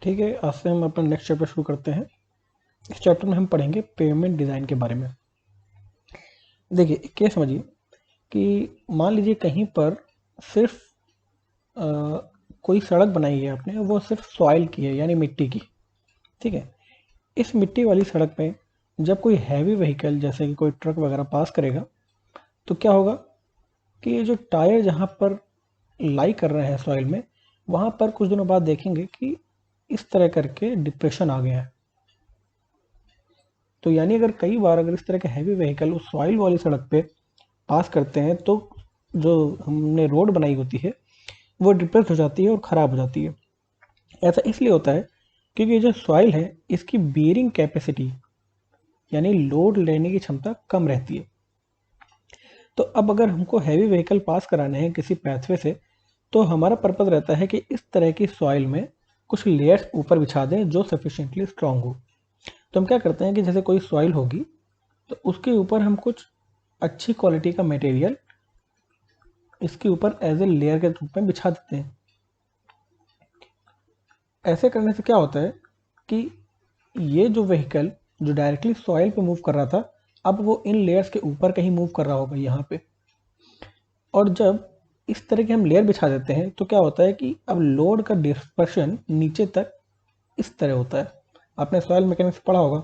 ठीक है, आज से हम अपना नेक्स्ट चैप्टर शुरू करते हैं। इस चैप्टर में हम पढ़ेंगे पेमेंट डिज़ाइन के बारे में। देखिए, एक केस समझिए कि मान लीजिए कहीं पर सिर्फ अ, कोई सड़क बनाई है आपने, वो सिर्फ सॉइल की है यानी मिट्टी की। ठीक है, इस मिट्टी वाली सड़क पे जब कोई हैवी व्हीकल जैसे कि कोई ट्रक वगैरह पास करेगा तो क्या होगा कि ये जो टायर जहाँ पर लाई कर रहे हैं सॉइल में, वहाँ पर कुछ दिनों बाद देखेंगे कि इस तरह करके डिप्रेशन आ गया है। तो यानी अगर इस तरह के हैवी व्हीकल उस सॉइल वाली सड़क पे पास करते हैं तो जो हमने रोड बनाई होती है वो डिप्रेस हो जाती है और ख़राब हो जाती है। ऐसा इसलिए होता है क्योंकि जो सॉइल है इसकी बियरिंग कैपेसिटी यानी लोड लेने की क्षमता कम रहती है। तो अब अगर हमको हैवी व्हीकल पास कराने हैं किसी पैथवे से तो हमारा पर्पज़ रहता है कि इस तरह की सॉइल में कुछ लेयर्स ऊपर बिछा दें जो सफिशिएंटली स्ट्रांग हो। तो हम क्या करते हैं कि जैसे कोई सॉइल होगी तो उसके ऊपर हम कुछ अच्छी क्वालिटी का मटेरियल इसके ऊपर एज ए लेयर के रूप में बिछा देते हैं। ऐसे करने से क्या होता है कि ये जो व्हीकल जो डायरेक्टली सॉइल पे मूव कर रहा था अब वो इन लेयर्स के ऊपर कहीं मूव कर रहा होगा यहाँ पे। और जब इस तरह के हम लेयर बिछा देते हैं तो क्या होता है कि अब लोड का डिस्पर्शन नीचे तक इस तरह होता है। आपने सॉइल मैकेनिक्स पढ़ा होगा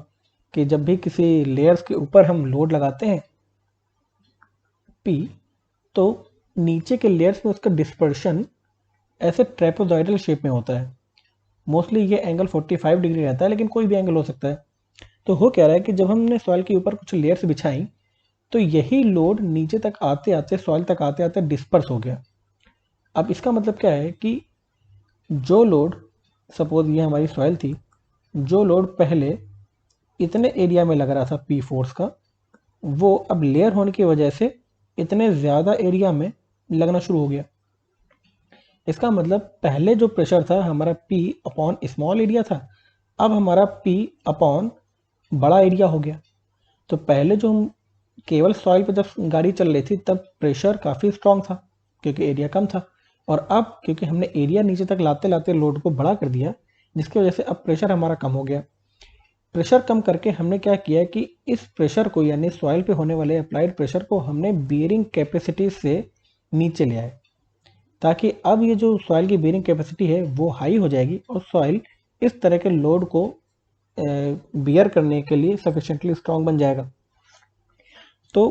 कि जब भी किसी लेयर्स के ऊपर हम लोड लगाते हैं पी, तो नीचे के लेयर्स में उसका डिस्पर्शन ऐसे ट्रेपेजॉइडल शेप में होता है। मोस्टली ये एंगल 45 डिग्री रहता है, लेकिन कोई भी एंगल हो सकता है। तो हो क्या रहा है कि जब हमने सॉइल के ऊपर कुछ लेयर्स बिछाई तो यही लोड नीचे तक आते आते सॉइल तक आते आते डिस्पर्स हो गया। अब इसका मतलब क्या है कि जो लोड, सपोज ये हमारी सॉइल थी, जो लोड पहले इतने एरिया में लग रहा था पी फोर्स का, वो अब लेयर होने की वजह से इतने ज़्यादा एरिया में लगना शुरू हो गया। इसका मतलब पहले जो प्रेशर था हमारा पी अपॉन स्मॉल एरिया था, अब हमारा पी अपॉन बड़ा एरिया हो गया। तो पहले जो हम केवल सॉइल पर जब गाड़ी चल रही थी तब प्रेशर काफ़ी स्ट्रांग था क्योंकि एरिया कम था, और अब क्योंकि हमने एरिया नीचे तक लाते लाते लोड को बड़ा कर दिया जिसकी वजह से अब प्रेशर हमारा कम हो गया। प्रेशर कम करके हमने क्या किया कि इस प्रेशर को यानी सॉइल पे होने वाले अप्लाइड प्रेशर को हमने बियरिंग कैपेसिटी से नीचे ले आए, ताकि अब ये जो सॉइल की बियरिंग कैपेसिटी है वो हाई हो जाएगी और सॉइल इस तरह के लोड को बियर करने के लिए सफिशिएंटली स्ट्रांग बन जाएगा। तो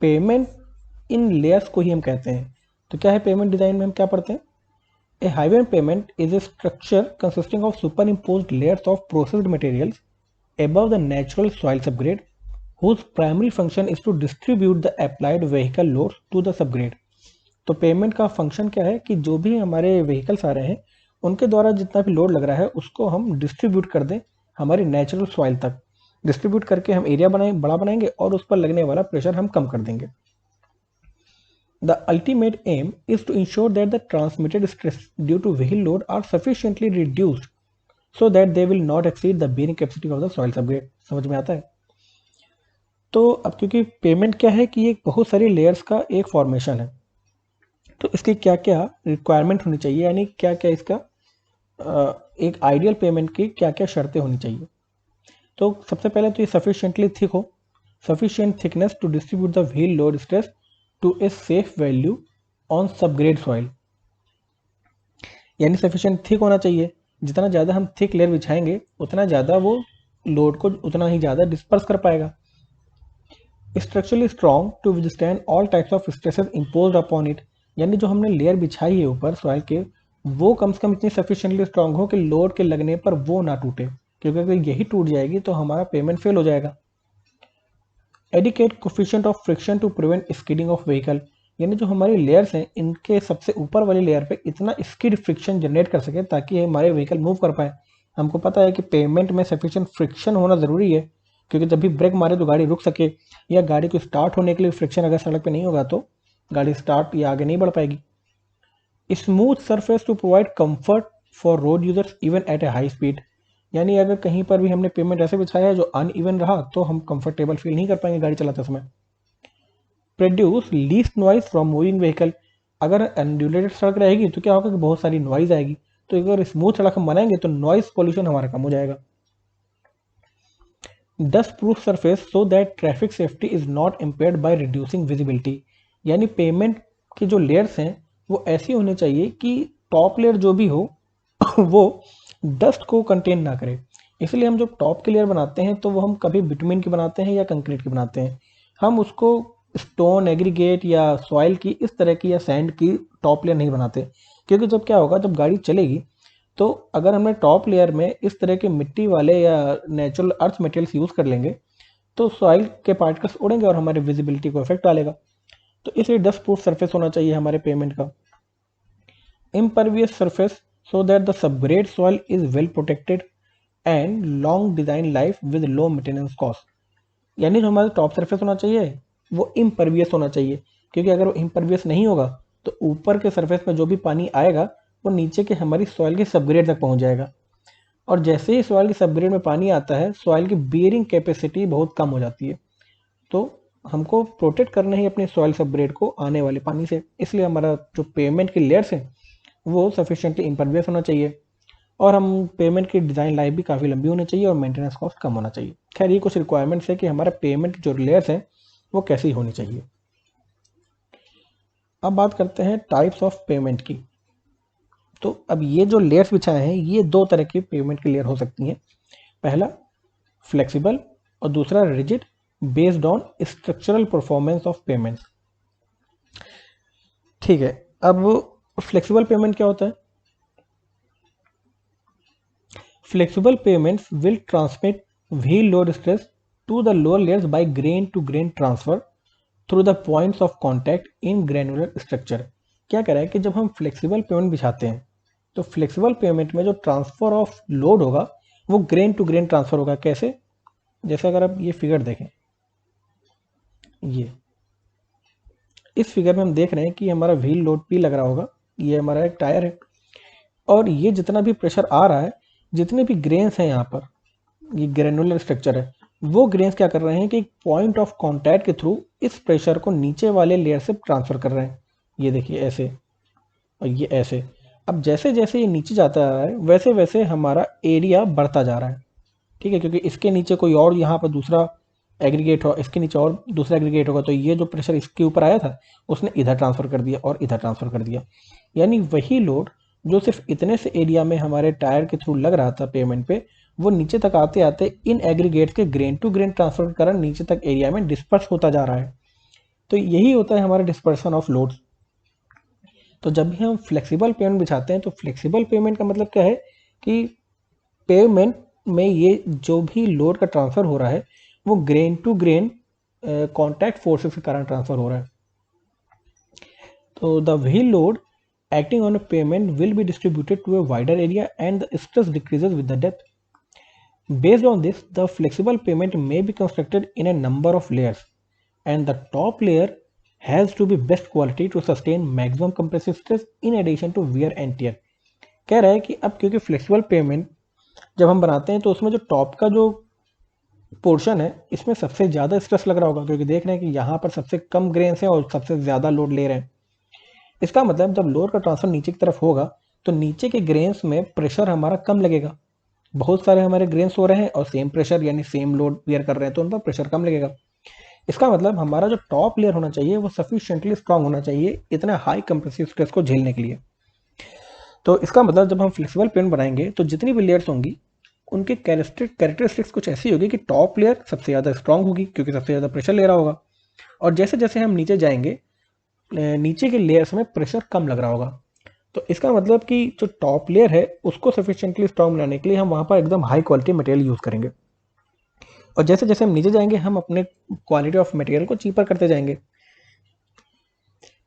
पेमेंट इन लेयर्स को ही हम कहते हैं। तो क्या है पेमेंट डिज़ाइन में हम क्या पढ़ते हैं? A highway pavement is a structure consisting of superimpose layers of processed materials above the natural soil subgrade whose primary function is to distribute the applied vehicle loads to the subgrade। तो payment का function क्या है कि जो भी हमारे vehicles आ रहे हैं उनके द्वारा जितना भी लोड लग रहा है उसको हम डिस्ट्रीब्यूट कर दें हमारी नेचुरल सॉइल तक। डिस्ट्रीब्यूट करके हम एरिया बड़ा बनाएंगे और उस पर लगने वाला प्रेशर हम कम कर देंगे। The ultimate aim is to ensure that the transmitted stress due to vehicle load are sufficiently reduced so that they will not exceed the bearing capacity of the soil subgrade। समझ में आता है? तो अब क्योंकि पेमेंट क्या है कि ये बहुत सारी लेयर्स का एक फॉर्मेशन है, तो इसकी क्या क्या रिक्वायरमेंट होनी चाहिए यानी क्या क्या इसका एक आइडियल पेमेंट की क्या क्या शर्तें होनी चाहिए। तो सबसे पहले तो ये सफिशिएंटली थिक हो, sufficient thickness to distribute the wheel load stress to a safe value on subgrade soil, यानी सफिशिएंट थिक होना चाहिए। जितना ज़्यादा हम थिक लेयर बिछाएंगे उतना ज़्यादा वो लोड को उतना ही ज़्यादा डिस्पर्स कर पाएगा। Structurally strong to withstand all types of stresses imposed upon it, यानी जो हमने लेयर बिछाई है ऊपर सॉइल के वो कम से कम इतनी सफिशिएंटली स्ट्रॉन्ग हो कि लोड के लगने पर वो ना टूटे, क्योंकि अगर यही टूट जाएगी तो हमारा पेमेंट फेल हो जाएगा। Adequate coefficient of friction to prevent skidding of vehicle, यानी जो हमारी लेयर्स हैं इनके सबसे ऊपर वाली लेयर पे इतना स्किड फ्रिक्शन जनरेट कर सके ताकि हमारे व्हीकल मूव कर पाए। हमको पता है कि पेमेंट में सफिशिएंट फ्रिक्शन होना ज़रूरी है, क्योंकि जब भी ब्रेक मारे तो गाड़ी रुक सके, या गाड़ी को स्टार्ट होने के लिए फ्रिक्शन अगर सड़क पे नहीं होगा तो गाड़ी स्टार्ट या आगे नहीं बढ़ पाएगी। Smooth surface to provide comfort for road users even at a high speed, यानी अगर कहीं पर भी हमने पेमेंट ऐसे बिछाया है जो अनइवन रहा तो हम कंफर्टेबल फील नहीं कर पाएंगे गाड़ी चलाते समय। Produce least noise from moving vehicle, अगर अनड्यूलेटेड सड़क रहेगी तो क्या होगा कि बहुत सारी नॉइज आएगी, तो अगर स्मूथ सड़क हम बनाएंगे तो नॉइस पोल्यूशन हमारा कम हो जाएगा। Dust proof surface so that traffic safety is not impaired by reducing visibility, यानी पेमेंट की जो लेयर्स हैं वो ऐसी होनी चाहिए कि टॉप लेयर जो भी हो वो डस्ट को कंटेन ना करे। इसलिए हम जब टॉप की लेयर बनाते हैं तो वो हम कभी बिटुमिन की बनाते हैं या कंक्रीट की बनाते हैं। हम उसको स्टोन एग्रीगेट या सॉइल की इस तरह की या सैंड की टॉप लेयर नहीं बनाते, क्योंकि जब क्या होगा, जब गाड़ी चलेगी तो अगर हमने टॉप लेयर में इस तरह के मिट्टी वाले या नेचुरल अर्थ मटेरियल्स यूज़ कर लेंगे तो सॉइल के पार्टिकल्स उड़ेंगे और हमारी विजिबिलिटी को इफेक्ट डालेगा। तो इसलिए डस्ट प्रूफ सरफेस होना चाहिए हमारे पेमेंट का। Impervious surface so that the subgrade soil is well protected and long design life with low maintenance cost, यानी जो हमारा टॉप सरफेस होना चाहिए वो इम्परवियस होना चाहिए, क्योंकि अगर वो इम्परवियस नहीं होगा तो ऊपर के सरफेस में जो भी पानी आएगा वो नीचे के हमारी सॉइल के सबग्रेड तक पहुंच जाएगा, और जैसे ही सॉइल के सबग्रेड में पानी आता है सॉइल की बियरिंग कैपेसिटी बहुत कम हो जाती है। तो हमको प्रोटेक्ट करना ही अपने सॉइल सबग्रेड को आने वाले पानी से, इसलिए हमारा जो पेमेंट की लेयर्स हैं वो सफिशिएंटली इम्परवियस होना चाहिए, और हम पेमेंट की डिज़ाइन लाइफ भी काफ़ी लंबी होनी चाहिए और मेंटेनेंस कॉस्ट कम होना चाहिए। खैर ये कुछ रिक्वायरमेंट्स है कि हमारा पेमेंट की जो लेयर्स हैं वो कैसी होनी चाहिए। अब बात करते हैं टाइप्स ऑफ पेमेंट की। तो अब ये जो लेयर्स बिछाए हैं ये दो तरह की पेमेंट की लेयर हो सकती हैं। पहला फ्लेक्सिबल और दूसरा rigid, based on structural performance of pavements. ठीक है, अब फ्लेक्सिबल पेमेंट क्या होता है? Flexible pavements will transmit wheel load stress to the lower layers by grain to grain transfer through the points of contact in granular structure. क्या कह रहा है कि जब हम फ्लेक्सिबल पेमेंट बिछाते हैं तो फ्लेक्सिबल पेमेंट में जो ट्रांसफर ऑफ लोड होगा वो ग्रेन टू ग्रेन ट्रांसफर होगा। कैसे? जैसे अगर आप ये फिगर देखें, ये इस फिगर में हम देख रहे हैं कि हमारा व्हील लोड भी लग रहा होगा, ये हमारा एक टायर है, और ये जितना भी प्रेशर आ रहा है, जितने भी ग्रेन्स हैं यहाँ पर, ये ग्रेनुलर स्ट्रक्चर है, वो ग्रेन्स क्या कर रहे हैं कि एक पॉइंट ऑफ कॉन्टैक्ट के थ्रू इस प्रेशर को नीचे वाले लेयर से ट्रांसफर कर रहे हैं। ये देखिए ऐसे और ये ऐसे। अब जैसे जैसे ये नीचे जाता है वैसे वैसे हमारा एरिया बढ़ता जा रहा है, ठीक है, क्योंकि इसके नीचे कोई और यहाँ पर दूसरा एग्रीगेट हो, इसके नीचे और दूसरा एग्रीगेट होगा, तो ये जो प्रेशर इसके ऊपर आया था उसने इधर ट्रांसफर कर दिया और इधर ट्रांसफर कर दिया। यानी वही लोड जो सिर्फ इतने से एरिया में हमारे टायर के थ्रू लग रहा था पेमेंट पे, वो नीचे तक आते आते इन एग्रीगेट के ग्रेन टू ग्रेन ट्रांसफर के कारण नीचे तक एरिया में डिस्पर्स होता जा रहा है। तो यही होता है हमारा डिस्पर्सन ऑफ लोड्स। तो जब भी हम फ्लेक्सिबल पेमेंट बिछाते हैं तो फ्लेक्सिबल पेमेंट का मतलब क्या है कि पेमेंट में ये जो भी लोड का ट्रांसफर हो रहा है वो grain to grain contact forces के कारण ट्रांसफर हो रहा है। तो the wheel load acting on a pavement will be distributed to a wider area and the stress decreases with the depth. Based on this, the flexible pavement may be constructed in a number of layers, and the top layer has to be best quality to sustain maximum compressive stress in addition to wear and tear. कह रहा है कि अब क्योंकि flexible pavement जब हम बनाते हैं तो उसमें जो टॉप का जो पोर्शन है इसमें सबसे ज़्यादा स्ट्रेस लग रहा होगा, क्योंकि देख रहे हैं कि यहाँ पर सबसे कम ग्रेन्स हैं और सबसे ज़्यादा लोड ले रहे हैं। इसका मतलब जब लोड का ट्रांसफर नीचे की तरफ होगा तो नीचे के ग्रेन्स में प्रेशर हमारा कम लगेगा। बहुत सारे हमारे ग्रेन्स हो रहे हैं और सेम प्रेशर यानी सेम लोड बियर कर रहे हैं तो उन पर प्रेशर कम लगेगा। इसका मतलब हमारा जो टॉप लेयर होना चाहिए वो सफिशिएंटली स्ट्रांग होना चाहिए इतना हाई कंप्रेसिव स्ट्रेस को झेलने के लिए। तो इसका मतलब जब हम फ्लेक्सिबल पेमेंट बनाएंगे तो जितनी भी लेयर्स होंगी उनके कैरेक्टरिस्टिक्स कुछ ऐसी होगी कि टॉप लेयर सबसे ज़्यादा स्ट्रांग होगी क्योंकि सबसे ज़्यादा प्रेशर ले रहा होगा, और जैसे जैसे हम नीचे जाएंगे नीचे के लेयर्स में प्रेशर कम लग रहा होगा। तो इसका मतलब कि जो टॉप लेयर है उसको सफिशिएंटली स्ट्रांग बनाने के लिए हम वहाँ पर एकदम हाई क्वालिटी मटेरियल यूज़ करेंगे, और जैसे जैसे हम नीचे जाएंगे हम अपने क्वालिटी ऑफ मटेरियल को चीपर करते जाएंगे।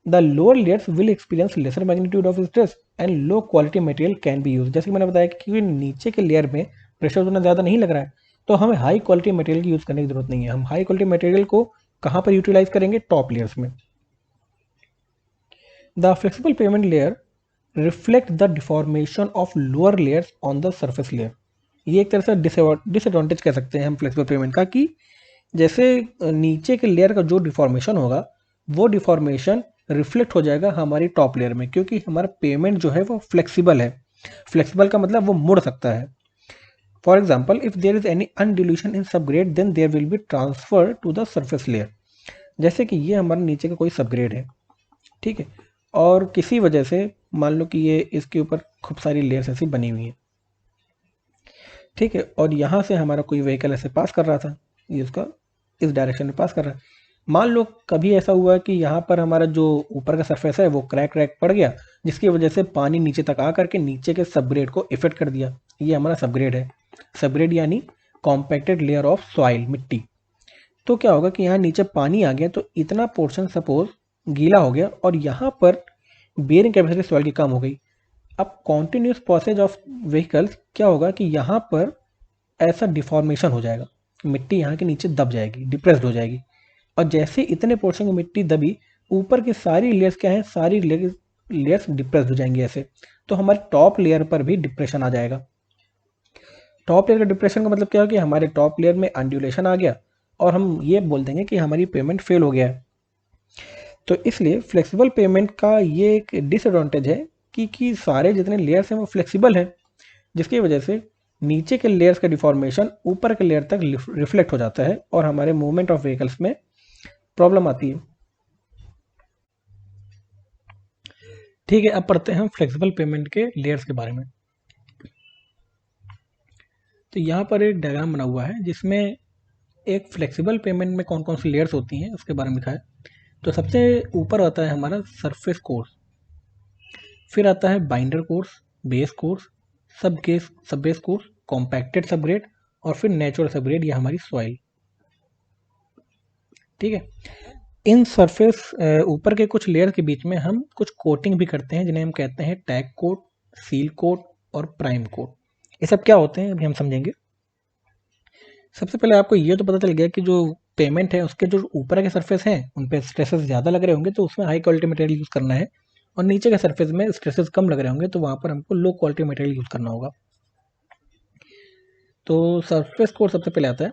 The lower layers will experience lesser magnitude of stress and low quality material can be use. जैसे कि मैंने बताया कि क्योंकि नीचे के लेयर में प्रेशर उतना ज़्यादा नहीं लग रहा है तो हमें हाई क्वालिटी मटेरियल की यूज़ करने की जरूरत नहीं है। हम हाई क्वालिटी मटेरियल को कहाँ पर यूटिलाइज करेंगे? टॉप लेयर्स में। The flexible pavement layer reflect the deformation of lower layers on the surface layer. ये एक तरह से डिसएडवांटेज कह सकते हैं हम फ्लेक्सिबल पेमेंट का, कि जैसे नीचे के लेयर का जो डिफॉर्मेशन होगा वो डिफॉर्मेशन रिफ्लेक्ट हो जाएगा हमारी टॉप लेयर में, क्योंकि हमारा पेमेंट जो है वो फ्लेक्सिबल है। फ्लेक्सिबल का मतलब वो मुड़ सकता है। For example, if there is any undulation in subgrade then there will be transfer to the surface layer. जैसे कि ये हमारे नीचे का कोई सबग्रेड है, ठीक है, और किसी वजह से मान लो कि ये इसके ऊपर खूब सारी लेयर्स ऐसी बनी हुई हैं, ठीक है, और यहाँ से हमारा कोई व्हीकल ऐसे पास कर रहा था, ये उसका इस डायरेक्शन में पास कर रहा है। मान लो कभी ऐसा हुआ कि यहाँ पर हमारा जो ऊपर का सरफेस है वो क्रैक पड़ गया, जिसकी वजह से पानी नीचे तक आ करके नीचे के सबग्रेड को इफेक्ट कर दिया। ये हमारा सबग्रेड है। सबग्रेड यानी कॉम्पैक्टेड लेयर ऑफ सॉइल, मिट्टी। तो क्या होगा कि यहाँ नीचे पानी आ गया, तो इतना पोर्शन सपोज गीला हो गया और यहाँ पर बेयरिंग कैपेसिटी सॉइल की कम हो गई। अब कॉन्टिन्यूस प्रोसेस ऑफ व्हीकल्स क्या होगा कि यहाँ पर ऐसा डिफॉर्मेशन हो जाएगा, मिट्टी यहाँ के नीचे दब जाएगी, डिप्रेस्ड हो जाएगी, और जैसे इतने पोर्शन की मिट्टी दबी, ऊपर की सारी लेयर्स क्या है, सारी लेयर्स डिप्रेस हो जाएंगी ऐसे। तो हमारे टॉप लेयर पर भी डिप्रेशन आ जाएगा। टॉप लेयर का डिप्रेशन का मतलब क्या है कि हमारे टॉप लेयर में अंडुलेशन आ गया और हम ये बोल देंगे कि हमारी पेमेंट फेल हो गया है। तो इसलिए फ्लेक्सिबल पेमेंट का ये एक डिसएडवांटेज है कि सारे जितने लेयर्स हैं वो फ्लेक्सिबल हैं, जिसकी वजह से नीचे के लेयर्स का डिफॉर्मेशन ऊपर के लेयर तक रिफ्लेक्ट हो जाता है और हमारे मूवमेंट ऑफ व्हीकल्स में प्रॉब्लम आती है। ठीक है, अब पढ़ते हैं हम फ्लेक्सिबल पेमेंट के लेयर्स के बारे में। तो यहाँ पर एक डायग्राम बना हुआ है जिसमें एक फ्लेक्सिबल पेमेंट में कौन कौन सी लेयर्स होती हैं उसके बारे में लिखा है। तो सबसे ऊपर आता है हमारा सरफेस कोर्स, फिर आता है बाइंडर कोर्स, बेस कोर्स, सब बेस कोर्स, कॉम्पैक्टेड सबग्रेड, और फिर नेचुरल सबग्रेड या हमारी सॉइल। ठीक है, इन सरफेस ऊपर के कुछ लेयर के बीच में हम कुछ कोटिंग भी करते हैं जिन्हें हम कहते हैं टैग कोट, सील कोट और प्राइम कोट। ये सब क्या होते हैं अभी हम समझेंगे। सबसे पहले आपको ये तो पता चल गया कि जो पेमेंट है उसके जो ऊपर के सरफेस हैं उन पे स्ट्रेसेस ज़्यादा लग रहे होंगे तो उसमें हाई क्वालिटी मटेरियल यूज़ करना है, और नीचे के सरफेस में स्ट्रेसेस कम लग रहे होंगे तो वहाँ पर हमको लो क्वालिटी मटेरियल यूज़ करना होगा। तो सरफेस कोट सबसे पहले आता है।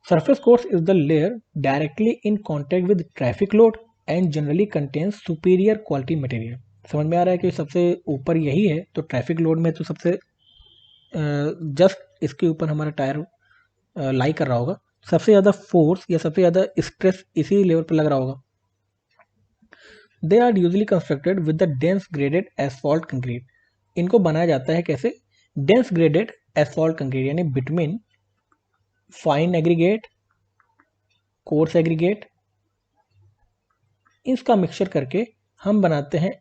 Surface course is the layer directly in contact with traffic load and generally contains superior quality material। समझ में आ रहा है कि सबसे ऊपर यही है, तो ट्रैफिक लोड में तो सबसे जस्ट इसके ऊपर हमारा टायर लाई कर रहा होगा, सबसे ज़्यादा फोर्स या सबसे ज़्यादा स्ट्रेस इसी लेवल पर लग रहा होगा। They are usually constructed with the dense graded asphalt concrete. इनको बनाया जाता है कैसे, डेंस ग्रेडेड एसफॉल्ट कंक्रीट यानी between fine aggregate, coarse aggregate, इसका मिक्सचर करके हम बनाते हैं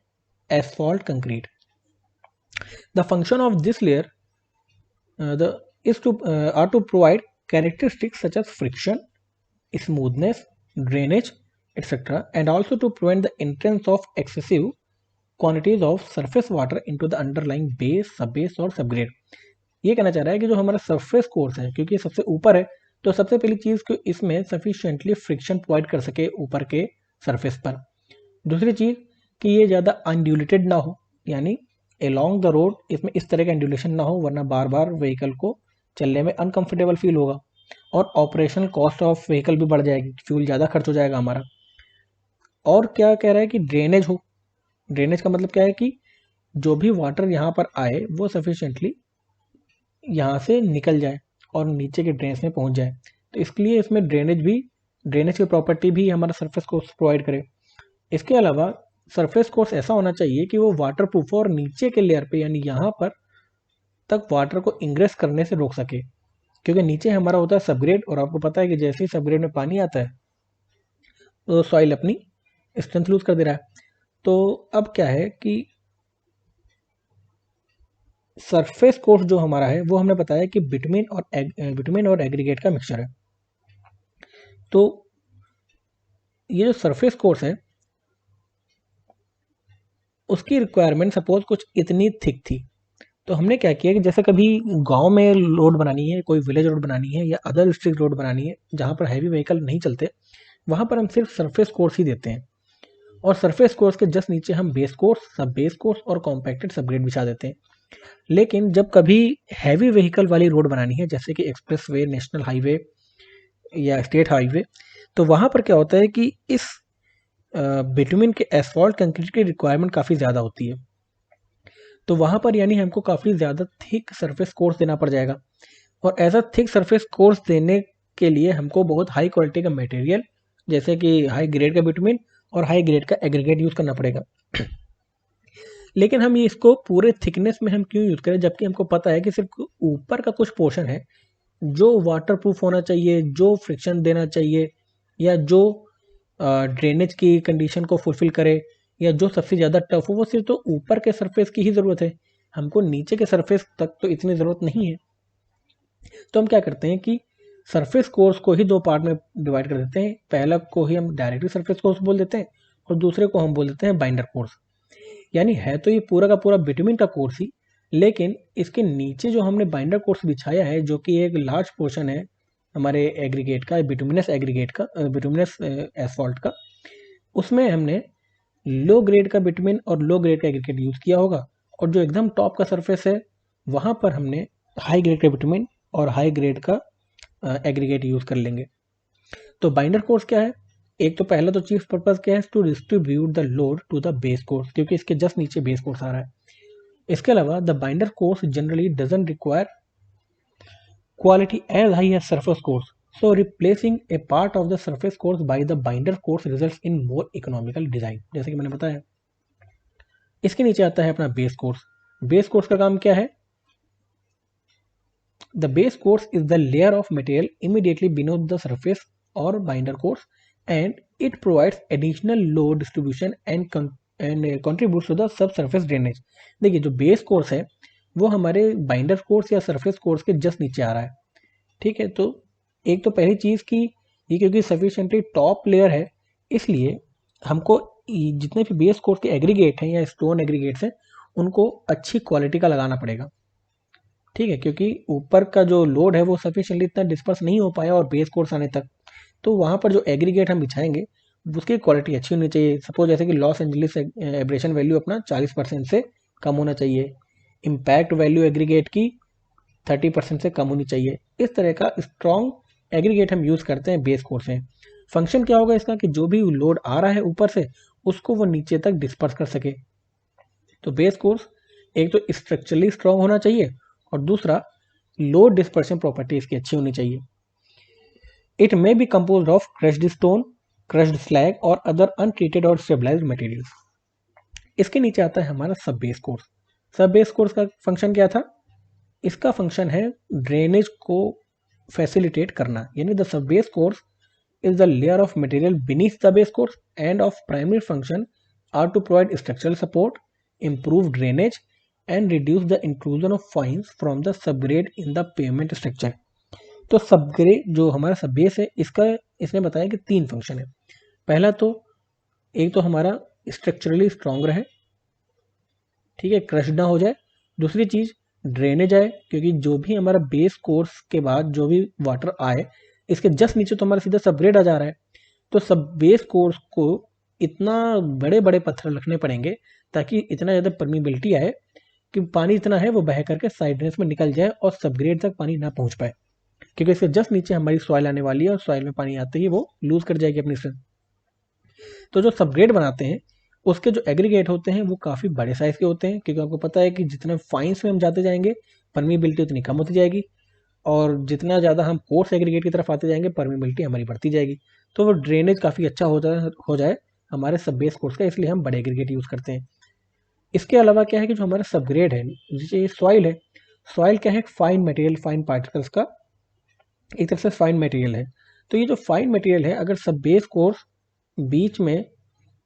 asphalt concrete. The function of this layer are to provide characteristics such as friction, smoothness, drainage etc, and also to prevent the entrance of excessive quantities of surface water into the underlying base, subbase और subgrade। ये कहना चाह रहा है कि जो हमारा surface course है, क्योंकि सबसे ऊपर है, तो सबसे पहली चीज़ कि इसमें सफिशिएंटली फ्रिक्शन प्रोवाइड कर सके ऊपर के सरफेस पर। दूसरी चीज़ कि ये ज़्यादा अनड्यूलेटेड ना हो, यानी अलोंग द रोड इसमें इस तरह का इंड्यूलेशन ना हो, वरना बार बार व्हीकल को चलने में अनकंफर्टेबल फील होगा और ऑपरेशनल कॉस्ट ऑफ व्हीकल भी बढ़ जाएगी, फ्यूल ज़्यादा खर्च हो जाएगा हमारा। और क्या कह रहा है कि ड्रेनेज हो। ड्रेनेज का मतलब क्या है कि जो भी वाटर यहाँ पर आए वो सफिशिएंटली यहाँ से निकल जाए और नीचे के ड्रेन्स में पहुँच जाए। तो इसके लिए इसमें ड्रेनेज की प्रॉपर्टी भी हमारा सरफेस कोर्स प्रोवाइड करे। इसके अलावा सरफेस कोर्स ऐसा होना चाहिए कि वो वाटर प्रूफ हो और नीचे के लेयर पे यानी यहाँ पर तक वाटर को इंग्रेस करने से रोक सके, क्योंकि नीचे हमारा होता है सबग्रेड, और आपको पता है कि जैसे ही सबग्रेड में पानी आता है तो सॉइल अपनी स्ट्रेंथ लूज कर दे रहा है। तो अब क्या है कि सरफेस कोर्स जो हमारा है वो हमने बताया कि बिटवीन और एग्रीगेट का मिक्सचर है। तो ये जो सरफेस कोर्स है उसकी रिक्वायरमेंट सपोज कुछ इतनी थिक थी, तो हमने क्या किया कि जैसे कभी गांव में रोड बनानी है, कोई विलेज रोड बनानी है या अदर डिस्ट्रिक्ट रोड बनानी है जहाँ पर हैवी व्हीकल नहीं चलते, वहाँ पर हम सिर्फ सरफेस कोर्स ही देते हैं, और सरफेस कोर्स के जस्ट नीचे हम बेस कोर्स, सब बेस कोर्स और कॉम्पैक्टेड सबग्रेड बिछा देते हैं। लेकिन जब कभी हैवी व्हीकल वाली रोड बनानी है जैसे कि एक्सप्रेस वे, नेशनल हाईवे या स्टेट हाईवे, तो वहाँ पर क्या होता है कि इस बिटुमिन के एसफॉल्ट कंक्रीट की रिक्वायरमेंट काफ़ी ज़्यादा होती है। तो वहाँ पर यानी हमको काफ़ी ज़्यादा थिक सरफेस कोर्स देना पड़ जाएगा, और ऐसा थिक सरफेस कोर्स देने के लिए हमको बहुत हाई क्वालिटी का मटेरियल जैसे कि हाई ग्रेड का बिटुमिन और हाई ग्रेड का एग्रीगेट यूज़ करना पड़ेगा। लेकिन हम ये इसको पूरे थिकनेस में हम क्यों यूज़ करें, जबकि हमको पता है कि सिर्फ ऊपर का कुछ पोर्शन है जो वाटरप्रूफ होना चाहिए, जो फ्रिक्शन देना चाहिए, या जो ड्रेनेज की कंडीशन को फुलफिल करे, या जो सबसे ज़्यादा टफ हो, वो सिर्फ तो ऊपर के सरफेस की ही ज़रूरत है, हमको नीचे के सरफेस तक तो इतनी ज़रूरत नहीं है। तो हम क्या करते हैं कि सरफेस कोर्स को ही दो पार्ट में डिवाइड कर देते हैं। पहला को ही हम डायरेक्टली सरफेस कोर्स बोल देते हैं और दूसरे को हम बोल देते हैं बाइंडर कोर्स। यानी है तो ये पूरा का पूरा बिटुमिन का कोर्स ही, लेकिन इसके नीचे जो हमने बाइंडर कोर्स बिछाया है, जो कि एक लार्ज पोर्शन है हमारे एग्रीगेट का, बिटुमिनस एग्रीगेट का, बिटुमिनस एसफॉल्ट का, उसमें हमने लो ग्रेड का बिटुमिन और लो ग्रेड का एग्रीगेट यूज़ किया होगा, और जो एकदम टॉप का सरफेस है वहाँ पर हमने हाई ग्रेड का बिटुमिन और हाई ग्रेड का एग्रीगेट यूज़ कर लेंगे। तो बाइंडर कोर्स क्या है? एक तो पहला तो चीफ पर्पस क्या है, to distribute the load to the base course, क्योंकि इसके जस्ट नीचे बेस कोर्स आ रहा है। इसके अलावा the binder course generally doesn't require quality as high as surface course, so replacing a part of the surface course by the binder course results in more economical design, जैसे कि मैंने बताया। इसके नीचे आता है अपना बेस कोर्स। बेस कोर्स का काम क्या है? The base course is the layer of material immediately beneath the surface or binder course, and it provides additional load distribution and contributes to the subsurface drainage। देखिए जो base course है वो हमारे binder course या surface course के just नीचे आ रहा है, ठीक है। तो एक तो पहली चीज़ कि ये क्योंकि सफिशिएंटली टॉप लेयर है, इसलिए हमको जितने भी बेस कोर्स के एग्रीगेट हैं या स्टोन एग्रीगेट्स हैं उनको अच्छी क्वालिटी का लगाना पड़ेगा, ठीक है, क्योंकि ऊपर का जो लोड है वो सफिशिएंटली इतना डिस्पर्स नहीं हो पाया और बेस कोर्स आने तक, तो वहाँ पर जो एग्रीगेट हम बिछाएंगे उसकी क्वालिटी अच्छी होनी चाहिए। सपोज जैसे कि लॉस एंजलिस एब्रेशन वैल्यू अपना 40% से कम होना चाहिए, इम्पैक्ट वैल्यू एग्रीगेट की 30% से कम होनी चाहिए। इस तरह का स्ट्रॉन्ग एग्रीगेट हम यूज़ करते हैं बेस कोर्स में। फंक्शन क्या होगा इसका कि जो भी लोड आ रहा है ऊपर से उसको वो नीचे तक डिस्पर्स कर सके। तो बेस कोर्स एक तो स्ट्रक्चरली स्ट्रॉन्ग होना चाहिए और दूसरा लोड डिस्पर्शन प्रॉपर्टी इसकी अच्छी होनी चाहिए। It may be composed of crushed stone, crushed slag और अदर अनट्रीटेड और स्टेबलाइज्ड मटेरियल्स। इसके नीचे आता है हमारा सब बेस कोर्स। सब बेस कोर्स का फंक्शन क्या था? इसका फंक्शन है ड्रेनेज को फैसिलिटेट करना, यानी the sub base course is the layer of material beneath the base course and of primary function are to provide structural support, improve drainage and reduce the intrusion of fines from the subgrade in the pavement structure। तो subgrade जो हमारा सब base है इसका इसने बताया कि 3 function है। पहला तो एक तो हमारा स्ट्रक्चरली स्ट्रॉन्ग रहे, ठीक है, क्रश ना हो जाए। दूसरी चीज़ ड्रेनेज आए, क्योंकि जो भी हमारा बेस कोर्स के बाद जो भी वाटर आए इसके जस्ट नीचे तो हमारा सीधा सबग्रेड आ जा रहा है, तो सब बेस कोर्स को इतना बड़े बड़े पत्थर रखने पड़ेंगे ताकि इतना ज़्यादा परमीबिलिटी आए कि पानी इतना है वो बह करके साइड ड्रेन्स में निकल जाए और सबग्रेड तक पानी ना पहुंच पाए, क्योंकि इसके जस्ट नीचे हमारी सॉइल आने वाली है और सॉइल में पानी आते ही वो लूज कर जाएगी अपनी स्ट्रेंथ। तो जो सबग्रेड बनाते हैं उसके जो एग्रीगेट होते हैं वो काफ़ी बड़े साइज़ के होते हैं, क्योंकि आपको पता है कि जितने फाइन्स में हम जाते जाएंगे परमीबिलिटी उतनी कम होती जाएगी, और जितना ज़्यादा हम कोर्स एग्रीगेट की तरफ आते जाएंगे परमीबिलिटी हमारी बढ़ती जाएगी। तो वो ड्रेनेज काफ़ी अच्छा हो जाए हमारे सब बेस कोर्स का, इसलिए हम बड़े एग्रीगेट यूज़ करते हैं। इसके अलावा क्या है कि जो हमारा सबग्रेड है, जैसे सॉइल है, सॉइल क्या है? फाइन मटेरियल, फाइन पार्टिकल्स का एक तरफ से फाइन मटेरियल है। तो ये जो फाइन मटेरियल है अगर सब बेस कोर्स बीच में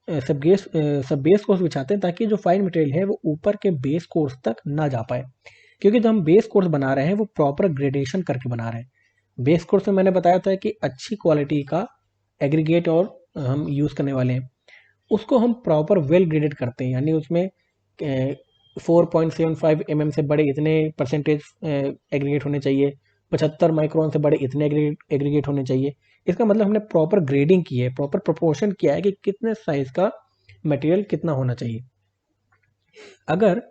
सब बेस कोर्स बिछाते हैं ताकि जो फाइन मटेरियल है वो ऊपर के बेस कोर्स तक ना जा पाए, क्योंकि जो हम बेस कोर्स बना रहे हैं वो प्रॉपर ग्रेडेशन करके बना रहे हैं। बेस कोर्स में मैंने बताया था कि अच्छी क्वालिटी का एग्रीगेट और हम यूज़ करने वाले हैं, उसको हम प्रॉपर वेल ग्रेडेड करते हैं, यानी उसमें 4.75 mm से बड़े इतने परसेंटेज एग्रीगेट होने चाहिए, 75 माइक्रोन से बड़े इतने एग्रीगेट होने चाहिए। इसका मतलब हमने प्रॉपर ग्रेडिंग की है, प्रॉपर प्रोपोर्शन किया है कि कितने साइज का मटेरियल कितना होना चाहिए। अगर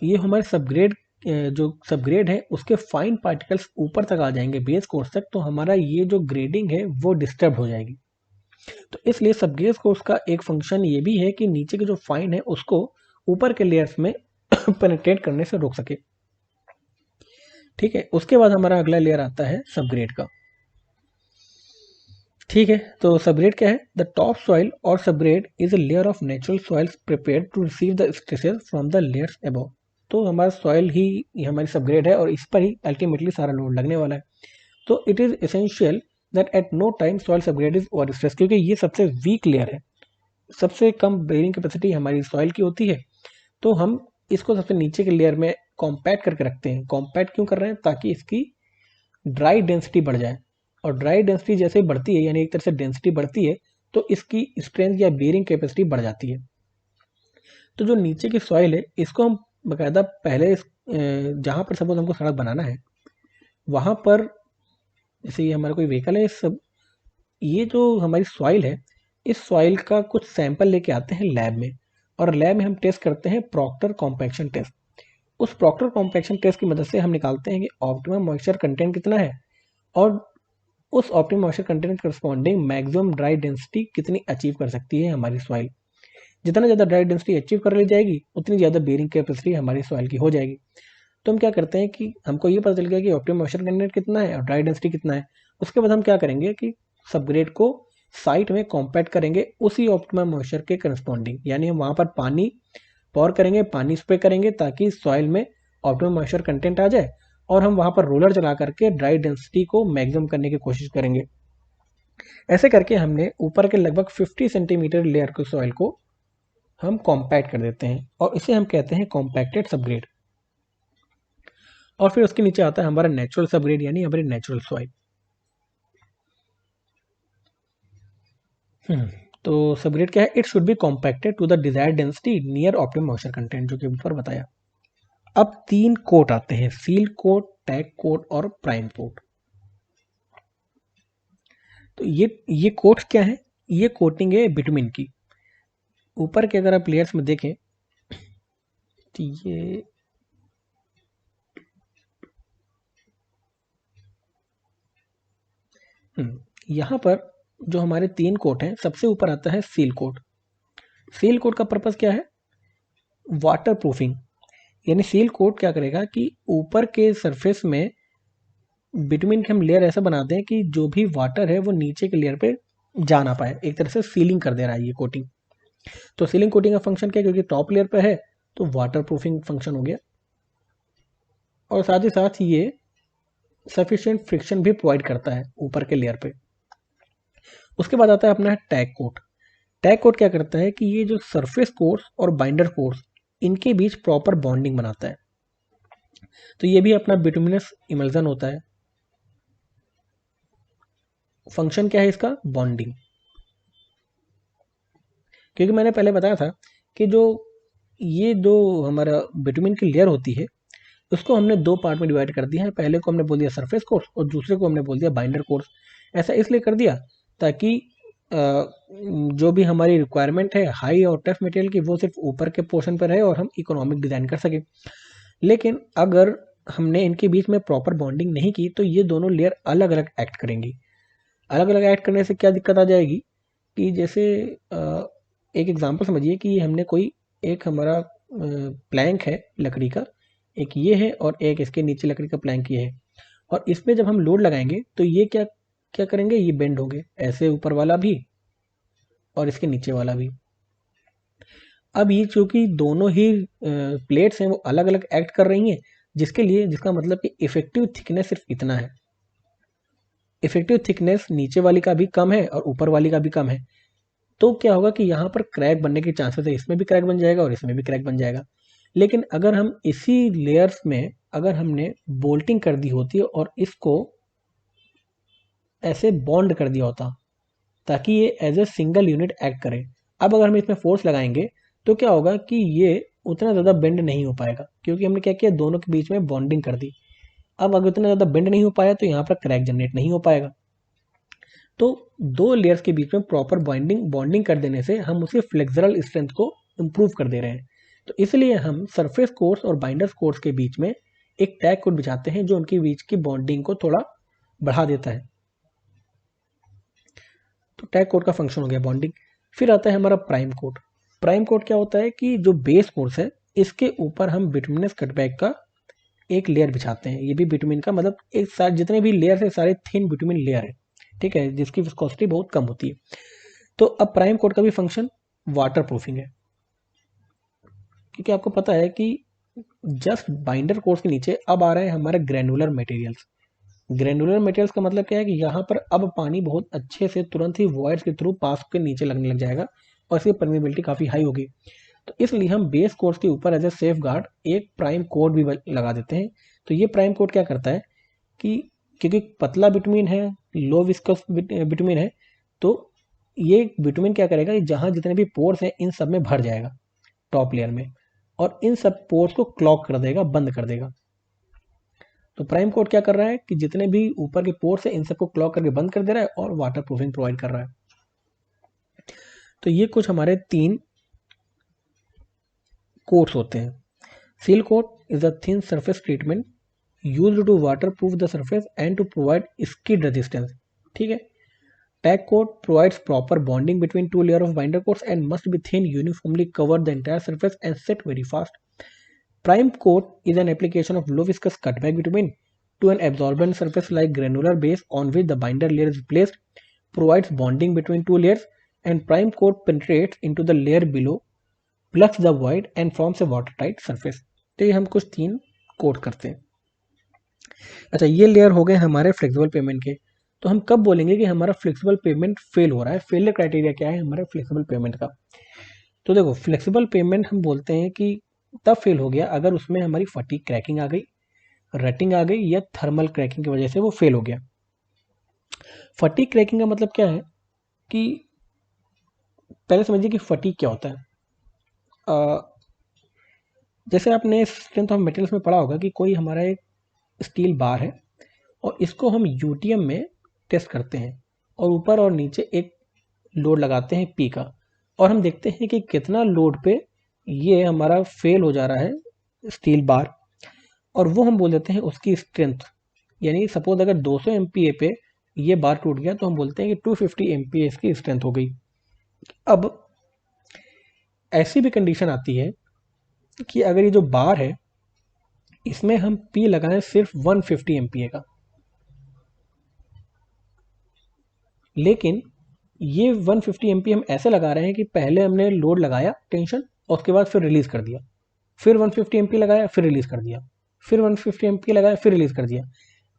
ये हमारे सबग्रेड जो सबग्रेड है उसके फाइन पार्टिकल्स ऊपर तक आ जाएंगे बेस कोर्स तक, तो हमारा ये जो ग्रेडिंग है वो डिस्टर्ब हो जाएगी। तो इसलिए सब बेस कोर्स का एक फंक्शन ये भी है कि नीचे के जो फाइन है उसको ऊपर के लेयर्स में पेनिट्रेट करने से रोक सके। ठीक है, उसके बाद हमारा अगला लेयर आता है सबग्रेड का। ठीक है, तो सबग्रेड क्या है? द टॉप सॉइल और subgrade is a layer of natural soils prepared to receive the stresses from the layers above. तो हमारा सॉइल ही ये हमारी सबग्रेड है और इस पर ही अल्टीमेटली सारा लोड लगने वाला है। तो it is essential that at no time soil subgrade is over stress, क्योंकि ये सबसे वीक लेयर है, सबसे कम बेयरिंग कैपेसिटी हमारी सॉइल की होती है। तो हम इसको सबसे नीचे के लेयर में कॉम्पैक्ट करके रखते हैं। कॉम्पैक्ट क्यों कर रहे हैं? ताकि इसकी ड्राई डेंसिटी बढ़ जाए, और ड्राई डेंसिटी जैसे बढ़ती है, यानी एक तरह से डेंसिटी बढ़ती है, तो इसकी स्ट्रेंथ या बेयरिंग कैपेसिटी बढ़ जाती है। तो जो नीचे की सॉइल है, इसको हम बाकायदा पहले जहाँ पर सपोज हमको सड़क बनाना है, वहाँ पर जैसे ये हमारा कोई व्हीकल है, सब ये जो हमारी सॉइल है, इस सॉइल का कुछ सैंपल लेके आते हैं लैब में, और लैब में हम टेस्ट करते हैं प्रॉक्टर कॉम्पैक्शन टेस्ट। उस प्रॉक्टर कॉम्पैक्शन टेस्ट की मदद से हम निकालते हैं कि ऑप्टिमम मॉइस्चर कंटेंट कितना है, और उस optimum moisture content corresponding maximum dry density कितनी अचीव कर सकती है हमारी सॉइल। जितना ज़्यादा ड्राई डेंसिटी अचीव कर ली जाएगी, उतनी ज़्यादा बेयरिंग कैपेसिटी हमारी सॉइल की हो जाएगी। तो हम क्या करते हैं कि हमको ये पता चल गया कि ऑप्टिमम मॉइस्चर कंटेंट कितना है और ड्राई डेंसिटी कितना है। उसके बाद हम क्या करेंगे कि सबग्रेड को साइट में कॉम्पैक्ट करेंगे उसी ऑप्टिमम मॉइस्चर के करस्पॉन्डिंग, यानी हम वहाँ पर पानी पॉर करेंगे, पानी स्प्रे करेंगे, ताकि सॉइल में ऑप्टिमम मॉइस्चर कंटेंट आ जाए, और हम वहाँ पर रोलर चला करके ड्राई डेंसिटी को मैक्सिमम करने की कोशिश करेंगे। ऐसे करके हमने ऊपर के लगभग 50 सेंटीमीटर लेयर के सॉइल को हम कॉम्पैक्ट कर देते हैं, और इसे हम कहते हैं कॉम्पैक्टेड सबग्रेड। और फिर उसके नीचे आता है हमारा नेचुरल सबग्रेड, यानी हमारी नेचुरल सॉइल। तो सबग्रेड क्या है? It should be compacted to the desired density near optimum moisture content, जो कि ऊपर बताया। अब 3 कोट आते हैं, सील कोट, टैग कोट और प्राइम कोट। तो ये कोट्स क्या है? ये कोटिंग है बिटुमिन की। ऊपर के अगर आप लेयर्स में देखें तो ये यहाँ पर जो हमारे 3 कोट हैं, सबसे ऊपर आता है सील कोट। सील कोट का पर्पस क्या है? Water proofing. यानी सील कोट क्या करेगा कि ऊपर के सरफेस में बिटुमिन के हम लेयर ऐसा बनाते हैं कि जो भी वाटर है वो नीचे के लेयर पे जा ना पाए। एक तरह से सीलिंग कर दे रहा है ये कोटिंग। तो सीलिंग कोटिंग का फंक्शन क्या है? क्योंकि टॉप लेयर पे है तो वाटर प्रूफिंग फंक्शन हो गया, और साथ ही साथ ये सफिशिएंट फ्रिक्शन भी प्रोवाइड करता है ऊपर के लेयर पे। उसके बाद आता है अपना टैग कोट। टैग कोट क्या करता है कि ये जो सरफेस कोर्स और बाइंडर कोर्स, इनके बीच प्रॉपर बॉन्डिंग बनाता है। तो ये भी अपना बिटुमिनस इमल्जन होता है। फंक्शन क्या है इसका? बॉन्डिंग। क्योंकि मैंने पहले बताया था कि जो हमारा बिटुमिन की लेयर होती है, उसको हमने 2 पार्ट में डिवाइड कर दिया है। पहले को हमने बोल दिया सरफेस कोर्स, और दूसरे को हमने बोल दिया बाइंडर कोर्स। ऐसा इसलिए कर दिया ताकि जो भी हमारी रिक्वायरमेंट है हाई और टफ मटेरियल की, वो सिर्फ ऊपर के पोर्शन पर रहे और हम इकोनॉमिक डिज़ाइन कर सकें। लेकिन अगर हमने इनके बीच में प्रॉपर बॉन्डिंग नहीं की, तो ये दोनों लेयर अलग अलग एक्ट करेंगी। अलग अलग एक्ट करने से क्या दिक्कत आ जाएगी कि जैसे एक एग्जांपल समझिए कि हमने कोई एक हमारा प्लैंक है लकड़ी का, एक ये है और एक इसके नीचे लकड़ी का प्लैंक ये है, और इसमें जब हम लोड लगाएंगे तो ये क्या क्या करेंगे? ये बेंड होंगे, ऐसे ऊपर वाला भी और इसके नीचे वाला भी। अब ये चूंकि दोनों ही प्लेट्स हैं वो अलग अलग एक्ट कर रही हैं, जिसका मतलब कि इफेक्टिव थिकनेस सिर्फ इतना है। इफेक्टिव थिकनेस नीचे वाली का भी कम है और ऊपर वाली का भी कम है। तो क्या होगा कि यहाँ पर क्रैक बनने के चांसेस है, इसमें भी क्रैक बन जाएगा और इसमें भी क्रैक बन जाएगा। लेकिन अगर हम इसी लेयर्स में अगर हमने बोल्टिंग कर दी होती और इसको ऐसे बॉन्ड कर दिया होता ताकि ये as a single unit act करे, अब अगर हम इसमें फोर्स लगाएंगे तो क्या होगा कि ये उतना ज़्यादा बेंड नहीं हो पाएगा, क्योंकि हमने क्या किया? दोनों के बीच में बॉन्डिंग कर दी। अब अगर उतना ज़्यादा बेंड नहीं हो पाया तो यहाँ पर क्रैक जनरेट नहीं हो पाएगा। तो 2 लेयर्स के बीच में प्रॉपर बॉन्डिंग कर देने से हम उसी फ्लेक्सरल स्ट्रेंथ को इम्प्रूव कर दे रहे हैं। तो इसलिए हम सरफेस कोर्स और बाइंडर्स कोर्स के बीच में एक टैग कोट बिछाते हैं जो उनके बीच की बॉन्डिंग को थोड़ा बढ़ा देता है। तो टैग कोट का फंक्शन हो गया बॉन्डिंग। फिर आता है हमारा प्राइम कोट। प्राइम कोट क्या होता है कि जो बेस कोर्स है इसके ऊपर हम बिटुमिनस कटबैक का एक लेयर बिछाते हैं। ये भी बिटुमिन का मतलब एक साथ जितने भी लेयर है सारे थिन बिटुमिन लेयर है, ठीक है, जिसकी विस्कोसिटी बहुत कम होती है। तो अब प्राइम कोट का भी फंक्शन वाटर प्रूफिंग है, क्योंकि आपको पता है कि जस्ट बाइंडर कोर्स के नीचे अब आ रहे हैं हमारे ग्रेनुलर मटेरियल्स। ग्रेनुलर मटेरियल्स का मतलब क्या है कि यहाँ पर अब पानी बहुत अच्छे से तुरंत ही वॉइड्स के थ्रू पास के नीचे लगने लग जाएगा और इसकी परमेबिलिटी काफ़ी हाई होगी। तो इसलिए हम बेस कोर्स के ऊपर एज ए सेफ गार्ड एक प्राइम कोट भी लगा देते हैं। तो ये प्राइम कोट क्या करता है कि क्योंकि पतला बिटुमिन है, लो विस्कस बिटुमिन है, तो ये बिटुमिन क्या करेगा कि जहाँ जितने भी पोर्स हैं इन सब में भर जाएगा टॉप लेयर में, और इन सब पोर्स को क्लॉग कर देगा, बंद कर देगा। तो प्राइम कोट क्या कर रहा है कि जितने भी ऊपर के पोर्स है इन सबको क्लॉग करके बंद कर दे रहा है और वाटर प्रूफिंग प्रोवाइड कर रहा है। तो ये कुछ हमारे 3 कोट्स होते हैं। Seal coat is a thin surface treatment used to waterproof the surface and to provide skid resistance, ठीक है। Tack coat provides proper bonding between two layers of binder coats and must be thin, uniformly cover the entire surface and set very fast. Prime coat is an application of low viscous cutback bitumen to an absorbent surface like granular base on which the binder layer is placed, provides bonding between two layers, and prime coat penetrates into the layer below, plugs the void and forms a watertight surface. तो ये हम कुछ 3 coat करते हैं। अच्छा, ये layer हो गए हमारे फ्लेक्सिबल पेमेंट के। तो हम कब बोलेंगे कि हमारा फ्लेक्सिबल पेमेंट फेल हो रहा है, फेलियर क्राइटेरिया क्या है हमारे फ्लेक्सिबल पेमेंट का। तो देखो, फ्लेक्सिबल पेमेंट हम बोलते हैं कि तब फेल हो गया अगर उसमें हमारी फटीग क्रैकिंग आ गई, रटिंग आ गई, या थर्मल क्रैकिंग की वजह से वो फेल हो गया। फटीग क्रैकिंग का मतलब क्या है कि पहले समझिए कि फटीग क्या होता है। जैसे आपने स्ट्रेंथ ऑफ मटेरियल्स में पढ़ा होगा कि कोई हमारा एक स्टील बार है और इसको हम यूटीएम में टेस्ट करते हैं और ऊपर और नीचे एक लोड लगाते हैं पी का, और हम देखते हैं कि कितना लोड पे ये हमारा फेल हो जा रहा है स्टील बार, और वो हम बोल देते हैं उसकी स्ट्रेंथ। यानी सपोज अगर 200 MPa पे ये बार टूट गया तो हम बोलते हैं कि 250 MPa इसकी स्ट्रेंथ हो गई। अब ऐसी भी कंडीशन आती है कि अगर ये जो बार है इसमें हम पी लगाएं सिर्फ 150 MPa का, लेकिन ये 150 MPa हम ऐसे लगा रहे हैं कि पहले हमने लोड लगाया टेंशन और उसके बाद फिर रिलीज कर दिया, फिर 150 MPa लगाया फिर रिलीज कर दिया, फिर 150 MPa लगाया फिर रिलीज कर दिया।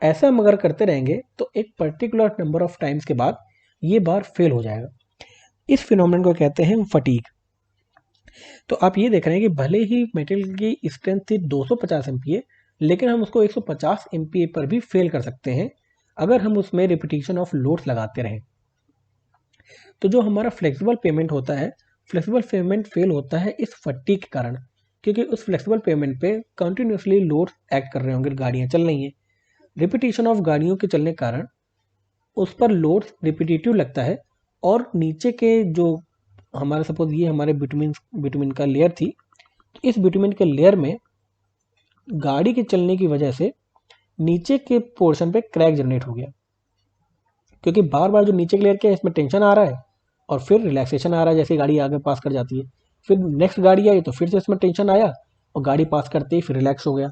ऐसा हम अगर करते रहेंगे तो एक पर्टिकुलर नंबर ऑफ टाइम्स के बाद ये बार फेल हो जाएगा। इस फिनोमेनन को कहते हैं फटीग। तो आप ये देख रहे हैं कि भले ही मटेरियल की स्ट्रेंथ थी 250 MPa, लेकिन हम उसको 150 MPa पर भी फेल कर सकते हैं अगर हम उसमें रिपीटिशन ऑफ लोड्स लगाते रहें। तो जो हमारा फ्लेक्सिबल पेमेंट होता है, फ्लेक्सिबल पेमेंट फेल होता है इस फटीग के कारण, क्योंकि उस फ्लेक्सिबल पेमेंट पे कंटिन्यूसली लोड्स एक्ट कर रहे होंगे, गाड़ियाँ चल रही हैं, रिपीटिशन ऑफ गाड़ियों के चलने के कारण उस पर लोड्स रिपीटेटिव लगता है, और नीचे के जो हमारा सपोज ये हमारे बिटुमिन का लेयर थी, तो इस बिटुमिन के लेयर में गाड़ी के चलने की वजह से नीचे के पोर्शन पे क्रैक जनरेट हो गया, क्योंकि बार बार जो नीचे के लेयर के इसमें टेंशन आ रहा है और फिर रिलैक्सेशन आ रहा है जैसे गाड़ी आगे पास कर जाती है, फिर नेक्स्ट गाड़ी आई तो फिर से इसमें टेंशन आया और गाड़ी पास करते ही फिर रिलैक्स हो गया।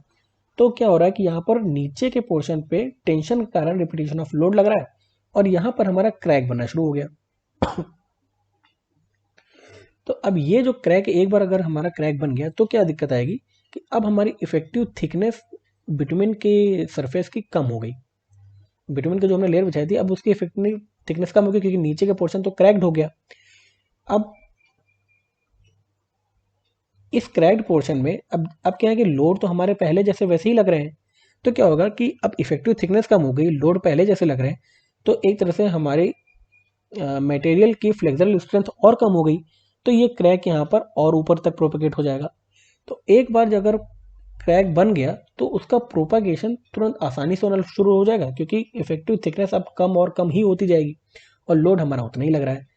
तो क्या हो रहा है कि यहाँ पर नीचे के पोर्शन पे टेंशन के कारण रिपीटेशन ऑफ लोड लग रहा है और यहाँ पर हमारा क्रैक बनना शुरू हो गया। तो अब ये जो क्रैक, एक बार अगर हमारा क्रैक बन गया तो क्या दिक्कत आएगी कि अब हमारी इफेक्टिव थिकनेस बिटुमिन के सरफेस की कम हो गई। बिटुमिन की जो हमने लेयर बिछाई थी अब उसकी इफेक्टिव थिकनेस कम हो गई, क्योंकि नीचे का पोर्शन तो क्रैक्ड हो गया। अब इस क्रैक्ड पोर्शन में अब क्या है कि लोड तो हमारे पहले जैसे वैसे ही लग रहे हैं, तो क्या होगा कि अब इफेक्टिव थिकनेस कम हो गई, लोड पहले जैसे लग रहे हैं, तो एक तरह से हमारी मटेरियल की फ्लेक्सिबल स्ट्रेंथ और कम हो गई, तो ये क्रैक यहाँ पर और ऊपर तक प्रोपेगेट हो जाएगा। तो एक बार अगर क्रैक बन गया तो उसका प्रोपागेशन तुरंत आसानी से होना शुरू हो जाएगा, क्योंकि इफेक्टिव थिकनेस अब कम और कम ही होती जाएगी और लोड हमारा उतना ही लग रहा है।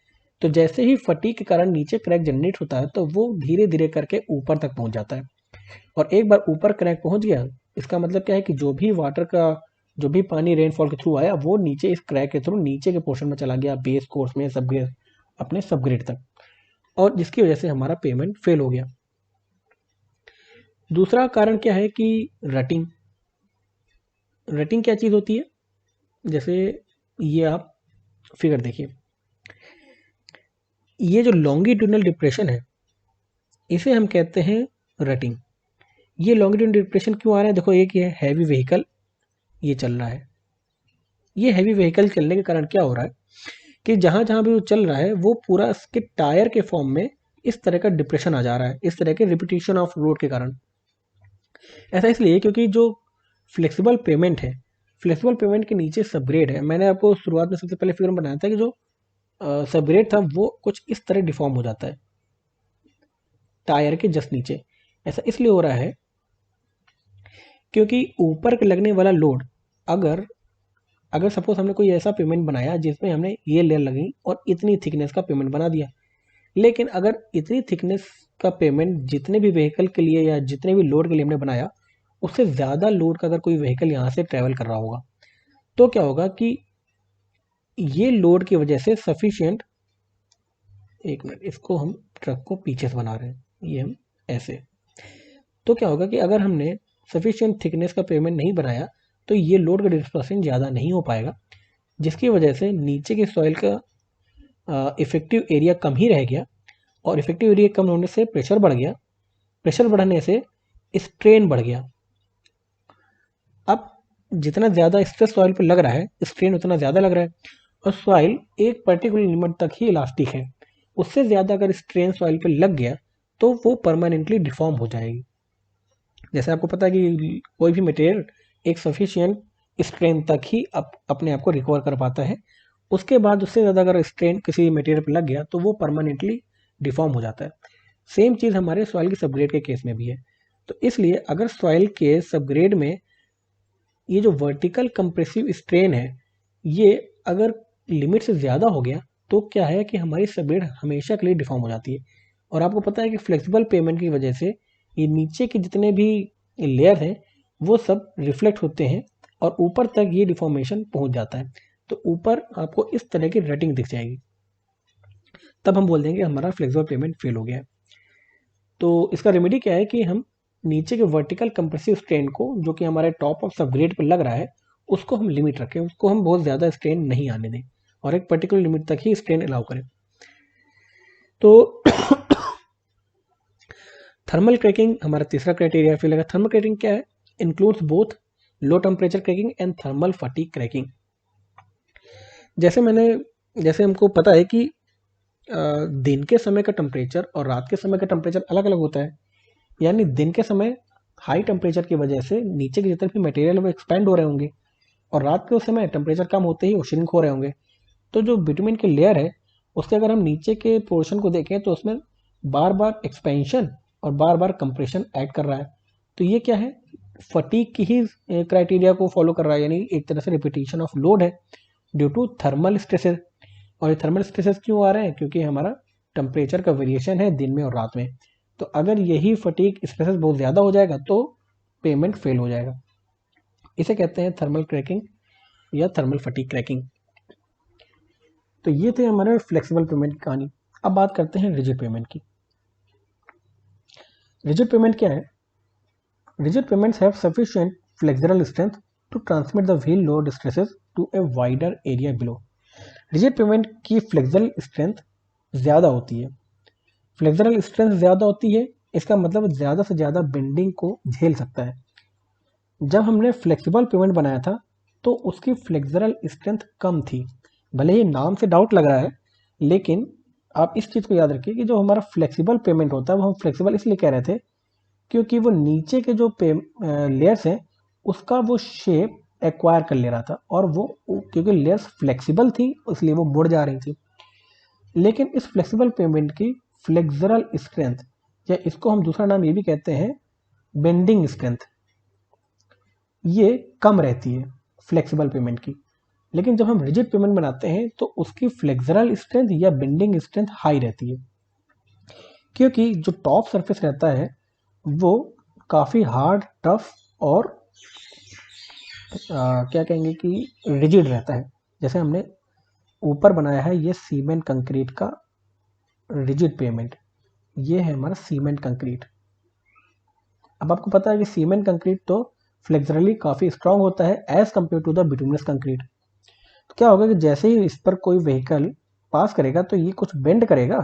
तो जैसे ही फटीग के कारण नीचे क्रैक जनरेट होता है तो वो धीरे धीरे करके ऊपर तक पहुंच जाता है, और एक बार ऊपर क्रैक पहुंच गया इसका मतलब क्या है कि जो भी वाटर का जो भी पानी रेनफॉल के थ्रू आया वो नीचे इस क्रैक के थ्रू नीचे के पोर्शन में चला गया, बेस कोर्स में अपने सबग्रेड तक। और जिसकी वजह से हमारा पेमेंट फेल हो गया। दूसरा कारण क्या है कि रटिंग। रटिंग क्या चीज़ होती है? जैसे ये आप फिगर देखिए, ये जो लॉन्गिट्यूडनल डिप्रेशन है इसे हम कहते हैं रटिंग। ये लॉन्गिट्यूडनल डिप्रेशन क्यों आ रहा है? देखो, एक ये हैवी व्हीकल ये चल रहा है, ये हैवी व्हीकल चलने के कारण क्या हो रहा है कि जहाँ जहाँ भी वो चल रहा है वो पूरा इसके टायर के फॉर्म में इस तरह का डिप्रेशन आ जा रहा है, इस तरह के रिपीटिशन ऑफ रोड के कारण। ऐसा इसलिए क्योंकि जो फ्लेक्सिबल पेमेंट है, फ्लेक्सिबल पेमेंट के नीचे सबग्रेड है। मैंने आपको शुरुआत में सबसे पहले फिगर में बनाया था कि जो सबग्रेड था वो कुछ इस तरह डिफॉर्म हो जाता है टायर के जस्ट नीचे। ऐसा इसलिए हो रहा है क्योंकि ऊपर के लगने वाला लोड, अगर अगर सपोज हमने कोई ऐसा पेमेंट बनाया जिसमें हमने ये लेयर लगी और इतनी थिकनेस का पेमेंट बना दिया, लेकिन अगर इतनी थिकनेस का पेमेंट जितने भी व्हीकल के लिए या जितने भी लोड के लिए हमने बनाया उससे ज़्यादा लोड का अगर कोई व्हीकल यहाँ से ट्रैवल कर रहा होगा तो क्या होगा कि ये लोड की वजह से सफिशिएंट, एक मिनट, इसको हम ट्रक को पीछे से बना रहे हैं, ये हम ऐसे, तो क्या होगा कि अगर हमने सफिशिएंट थिकनेस का पेमेंट नहीं बनाया तो ये लोड का डिस्पर्सन ज़्यादा नहीं हो पाएगा, जिसकी वजह से नीचे के सॉइल का इफेक्टिव एरिया कम ही रह गया, और इफेक्टिव एरिया कम होने से प्रेशर बढ़ गया, प्रेशर बढ़ने से स्ट्रेन बढ़ गया। अब जितना ज़्यादा स्ट्रेस सॉइल पर लग रहा है स्ट्रेन उतना ज़्यादा लग रहा है, और सॉइल एक पर्टिकुलर लिमिट तक ही इलास्टिक है, उससे ज़्यादा अगर स्ट्रेन सॉइल पर लग गया तो वो परमानेंटली डिफॉर्म हो जाएगी। जैसे आपको पता है कि कोई भी मटेरियल एक सफिशिएंट स्ट्रेन तक ही अपने आप को रिकवर कर पाता है, उसके बाद उससे ज़्यादा अगर स्ट्रेन किसी मटेरियल पर लग गया तो वो परमानेंटली डिफॉर्म हो जाता है। सेम चीज़ हमारे सॉइल की सबग्रेड के केस में भी है। तो इसलिए अगर सॉइल के सबग्रेड में ये जो वर्टिकल कंप्रेसिव स्ट्रेन है ये अगर लिमिट से ज़्यादा हो गया तो क्या है कि हमारी सबग्रेड हमेशा के लिए डिफॉर्म हो जाती है। और आपको पता है कि फ्लेक्सिबल पेमेंट की वजह से ये नीचे के जितने भी लेयर हैं वो सब रिफ्लेक्ट होते हैं और ऊपर तक ये डिफॉर्मेशन पहुंच जाता है। तो ऊपर आपको इस तरह की रेटिंग दिख जाएगी, तब हम बोल देंगे हमारा फ्लेक्सिबल पेमेंट फेल हो गया है। तो इसका रेमेडी क्या है कि हम नीचे के वर्टिकल कंप्रेसिव स्ट्रेन को जो कि हमारे टॉप ऑफ सबग्रेड पर लग रहा है उसको हम लिमिट रखें, उसको हम बहुत ज़्यादा स्ट्रेन नहीं आने दें और एक पर्टिकुलर लिमिट तक ही स्ट्रेन अलाउ करें। तो थर्मल क्रैकिंग हमारा तीसरा क्राइटेरिया फिर लगा। थर्मल क्रैकिंग क्या है? Includes both low temperature cracking and thermal fatigue cracking. जैसे हमको पता है कि दिन के समय का टेम्परेचर और रात के समय का टेम्परेचर अलग अलग होता है, यानी दिन के समय हाई टेम्परेचर की वजह से नीचे के जितने भी मटेरियल वो एक्सपेंड हो रहे होंगे और रात के उस समय टेम्परेचर कम होते ही वो श्रिंक हो रहे होंगे। तो जो बिटुमिन की लेयर है उसके अगर हम नीचे के पोर्शन को देखें तो उसमें बार बार एक्सपेंशन और बार बार कंप्रेशन ऐड कर रहा है। तो ये क्या है? फटीग की ही क्राइटेरिया को फॉलो कर रहा है, यानी एक तरह से रिपीटिशन ऑफ लोड है ड्यू टू थर्मल स्ट्रेसेस। और ये थर्मल स्ट्रेसेस क्यों आ रहे हैं? क्योंकि हमारा टेम्परेचर का वेरिएशन है दिन में और रात में। तो अगर यही फटीग स्ट्रेसेस बहुत ज़्यादा हो जाएगा तो पेमेंट फेल हो जाएगा। इसे कहते हैं थर्मल क्रैकिंग या थर्मल फटीग क्रैकिंग। तो ये थे हमारे फ्लेक्सिबल पेमेंट की कहानी। अब बात करते हैं रिजिड पेमेंट की। रिजिड पेमेंट क्या है? Rigid pavements have sufficient flexural strength to transmit the wheel load stresses to a wider area below. Rigid pavement की फ्लेक्सुरल स्ट्रेंथ ज़्यादा होती है। फ्लेक्सुरल स्ट्रेंथ ज़्यादा होती है इसका मतलब ज़्यादा से ज़्यादा बेंडिंग को झेल सकता है। जब हमने फ्लेक्सिबल पेमेंट बनाया था तो उसकी फ्लेक्सुरल स्ट्रेंथ कम थी। भले ही नाम से डाउट लग रहा है, लेकिन आप इस चीज़ को याद रखिए कि जो हमारा फ्लेक्सिबल पेमेंट होता है वो हम फ्लेक्सिबल इसलिए कह रहे थे क्योंकि वो नीचे के जो लेयर्स हैं उसका वो शेप एक्वायर कर ले रहा था, और वो क्योंकि लेयर्स फ्लेक्सिबल थी इसलिए वो मुड़ जा रही थी। लेकिन इस फ्लेक्सिबल पेमेंट की फ्लेक्सुरल स्ट्रेंथ, या इसको हम दूसरा नाम ये भी कहते हैं बेंडिंग स्ट्रेंथ, ये कम रहती है फ्लेक्सिबल पेमेंट की। लेकिन जब हम रिजिड पेमेंट बनाते हैं तो उसकी फ्लेक्सुरल स्ट्रेंथ या बेंडिंग स्ट्रेंथ हाई रहती है, क्योंकि जो टॉप सरफेस रहता है वो काफ़ी हार्ड, टफ और क्या कहेंगे कि रिजिड रहता है। जैसे हमने ऊपर बनाया है ये सीमेंट कंक्रीट का रिजिड पेमेंट, ये है हमारा सीमेंट कंक्रीट। अब आपको पता है कि सीमेंट कंक्रीट तो फ्लेक्सरली काफ़ी स्ट्रांग होता है as compare to the bituminous concrete. तो क्या होगा कि जैसे ही इस पर कोई व्हीकल पास करेगा तो ये कुछ बेंड करेगा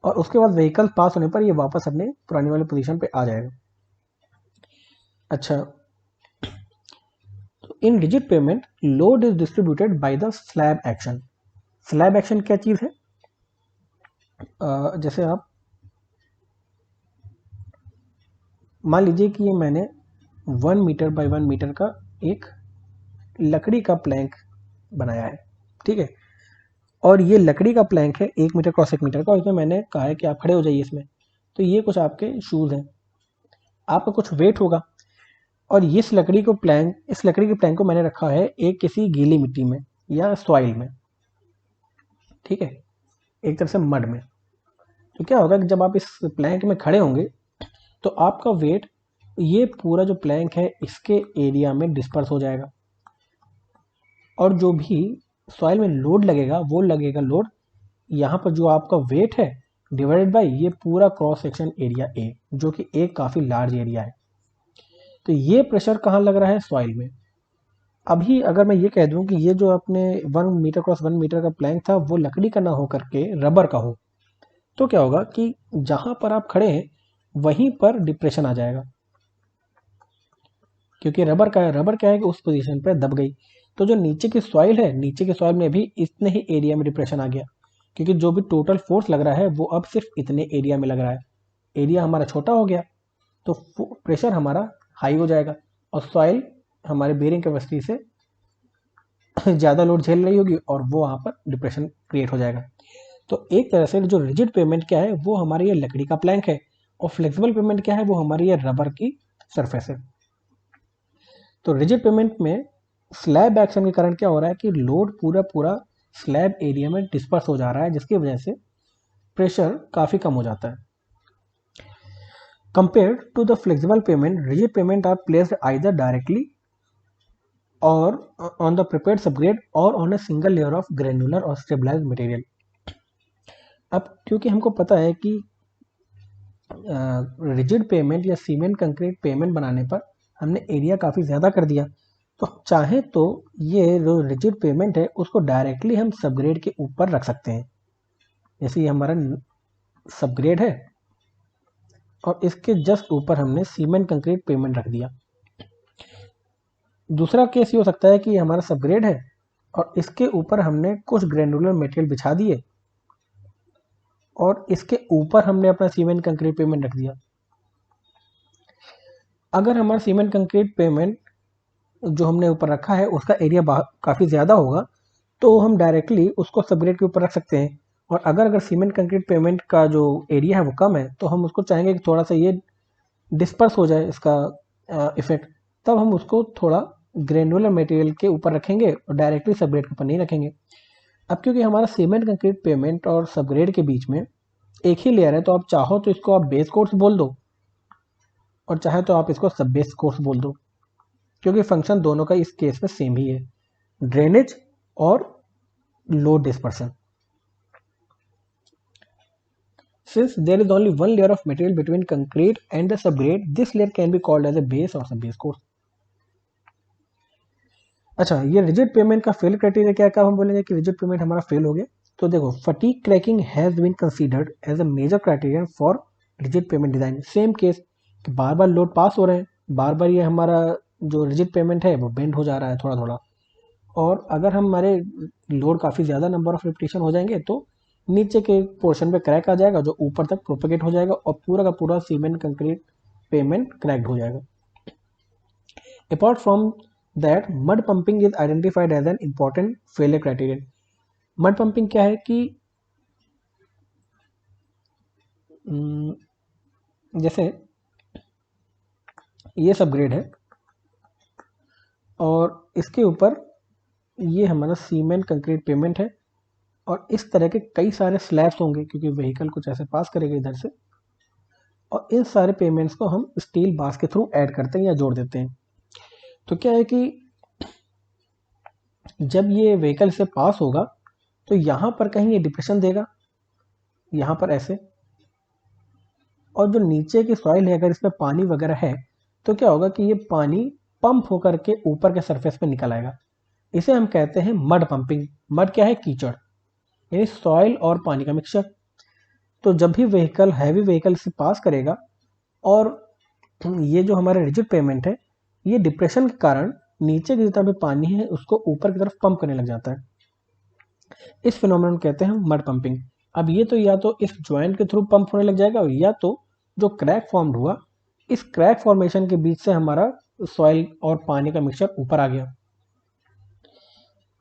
और उसके बाद व्हीकल पास होने पर ये वापस अपने पुरानी वाली पोजीशन पे आ जाएगा। अच्छा, तो in rigid pavement load is distributed by the slab action. Slab action क्या चीज़ है? जैसे आप मान लीजिए कि ये मैंने 1 मीटर बाय 1 मीटर का एक लकड़ी का प्लैंक बनाया है, ठीक है, और ये लकड़ी का प्लैंक है 1 मीटर क्रॉस 1 मीटर का, और इसमें मैंने कहा है कि आप खड़े हो जाइए इसमें। तो ये कुछ आपके शूज़ हैं, आपका कुछ वेट होगा, और इस लकड़ी के प्लैंक को मैंने रखा है एक किसी गीली मिट्टी में या सॉइल में, ठीक है, एक तरह से मड में। तो क्या होगा कि जब आप इस प्लैंक में खड़े होंगे तो आपका वेट ये पूरा जो प्लैंक है इसके एरिया में डिस्पर्स हो जाएगा, और जो भी सॉइल में लोड लगेगा वो लगेगा लोड यहाँ पर जो आपका वेट है डिवाइडेड बाय ये पूरा क्रॉस सेक्शन एरिया ए, जो कि एक काफ़ी लार्ज एरिया है। तो ये प्रेशर कहाँ लग रहा है? सॉइल में। अभी अगर मैं ये कह दूं कि ये जो अपने 1 मीटर क्रॉस 1 मीटर का प्लैंक था वो लकड़ी का ना हो करके रबर का हो, तो क्या होगा कि जहां पर आप खड़े हैं वहीं पर डिप्रेशन आ जाएगा, क्योंकि रबर क्या है कि उस पोजीशन पर दब गई। तो जो नीचे की सॉइल है, नीचे की सॉइल में भी इतने ही एरिया में डिप्रेशन आ गया, क्योंकि जो भी टोटल फोर्स लग रहा है वो अब सिर्फ इतने एरिया में लग रहा है। एरिया हमारा छोटा हो गया तो प्रेशर हमारा हाई हो जाएगा, और सॉइल हमारे बेरिंग कैपेसिटी से ज़्यादा लोड झेल रही होगी और वो वहाँ पर डिप्रेशन क्रिएट हो जाएगा। तो एक तरह से जो रिजिड पेमेंट क्या है वो हमारी ये लकड़ी का प्लैंक है, और फ्लेक्सिबल पेमेंट क्या है वो हमारी ये रबर की सरफेस है। तो रिजिड पेमेंट में स्लैब एक्शन के कारण क्या हो रहा है कि लोड पूरा पूरा स्लैब एरिया में डिस्पर्स हो जा रहा है, जिसकी वजह से प्रेशर काफ़ी कम हो जाता है। Compared to the flexible payment, rigid payment are placed either directly or on the prepared subgrade or on a single layer of granular or stabilized material. अब क्योंकि हमको पता है कि रिजिड पेमेंट या सीमेंट कंक्रीट पेमेंट बनाने पर हमने एरिया काफ़ी ज़्यादा कर दिया, तो चाहे तो ये जो रिजिड पेमेंट है उसको डायरेक्टली हम सबग्रेड के ऊपर रख सकते हैं। जैसे ये हमारा सबग्रेड है और इसके जस्ट ऊपर हमने सीमेंट कंक्रीट पेमेंट रख दिया। दूसरा केस ये हो सकता है कि हमारा सबग्रेड है और इसके ऊपर हमने कुछ ग्रेनुलर मटेरियल बिछा दिए और इसके ऊपर हमने अपना सीमेंट कंक्रीट पेमेंट रख दिया। अगर हमारा सीमेंट कंक्रीट पेमेंट जो हमने ऊपर रखा है उसका एरिया काफ़ी ज़्यादा होगा तो हम डायरेक्टली उसको सबग्रेड के ऊपर रख सकते हैं, और अगर सीमेंट कंक्रीट पेमेंट का जो एरिया है वो कम है तो हम उसको चाहेंगे कि थोड़ा सा ये डिस्पर्स हो जाए इसका इफेक्ट, तब हम उसको थोड़ा ग्रेनुलर मटेरियल के ऊपर रखेंगे और डायरेक्टली सबग्रेड के ऊपर नहीं रखेंगे। अब क्योंकि हमारा सीमेंट कंक्रीट पेमेंट और सबग्रेड के बीच में एक ही लेयर है तो आप चाहो तो इसको आप बेस कोर्स बोल दो और चाहे तो आप इसको सब बेस कोर्स बोल दो, क्योंकि फंक्शन दोनों का इस केस में सेम ही है, ड्रेनेज और load dispersion. Since there is only one layer of material between concrete and the subgrade, this layer can be called as a base or sub-base course. अच्छा, ये रिजिड पेमेंट का fail criteria क्या क्या हम बोलेंगे कि rigid payment हमारा fail हो गया, तो देखो fatigue cracking has been considered as a major criteria for rigid pavement design. Same case कि बार बार लोड पास हो रहे हैं, बार बार ये हमारा जो रिजिड पेमेंट है वो बेंड हो जा रहा है थोड़ा थोड़ा, और अगर हमारे लोड काफ़ी ज़्यादा नंबर ऑफ रिपीटेशन हो जाएंगे तो नीचे के पोर्शन पे क्रैक आ जाएगा जो ऊपर तक प्रोपेगेट हो जाएगा और पूरा का पूरा सीमेंट कंक्रीट पेमेंट क्रैक्ड हो जाएगा। Apart from that mud pumping is identified as an important failure criterion. Mud pumping क्या है कि जैसे ये सब ग्रेड है और इसके ऊपर ये हमारा सीमेंट कंक्रीट पेमेंट है और इस तरह के कई सारे स्लैब्स होंगे क्योंकि व्हीकल कुछ ऐसे पास करेगा इधर से, और इन सारे पेमेंट्स को हम स्टील बार्स के थ्रू ऐड करते हैं या जोड़ देते हैं। तो क्या है कि जब ये व्हीकल से पास होगा तो यहाँ पर कहीं ये डिप्रेशन देगा यहाँ पर ऐसे, और जो नीचे की सॉइल है अगर इसमें पानी वगैरह है तो क्या होगा कि ये पानी पंप होकर के ऊपर के सरफेस पे निकल आएगा। इसे हम कहते हैं मड पंपिंग। मड क्या है? कीचड़, यानी सॉइल और पानी का मिक्सचर। तो जब भी व्हीकल, हैवी व्हीकल से पास करेगा और ये जो हमारा रिजिड पेमेंट है, ये डिप्रेशन के कारण नीचे की जितना भी पानी है उसको ऊपर की तरफ पंप करने लग जाता है। इस फिनोमेनन कहते हैं मड पंपिंग। अब ये तो या तो इस ज्वाइंट के थ्रू पंप होने लग जाएगा, या तो जो क्रैक फॉर्म्ड हुआ, इस क्रैक फॉर्मेशन के बीच से हमारा सॉइल और पानी का मिक्सचर ऊपर आ गया,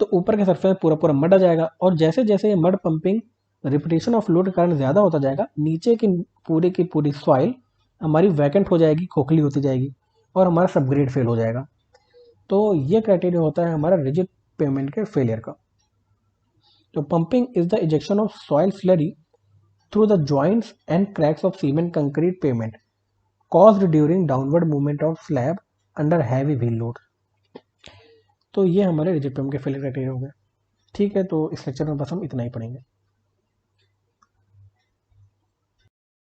तो ऊपर के सरफेस में पूरा पूरा मड आ जाएगा। और जैसे जैसे ये mud pumping repetition of load के कारण ज़्यादा होता जाएगा, नीचे की पूरी सॉइल हमारी वैकेंट हो जाएगी, खोखली होती जाएगी, और हमारा सबग्रेड फेल हो जाएगा। तो ये क्राइटेरिया होता है हमारा रिजिड पेमेंट के फेलियर का। तो pumping is the ejection of soil slurry through the joints and cracks of cement concrete pavement caused during downward movement of slab under heavy wheel load। तो ये हमारे रिजिड पेमेंट के failure criteria हो गए। ठीक है, तो इस लेक्चर में बस हम इतना ही पढ़ेंगे।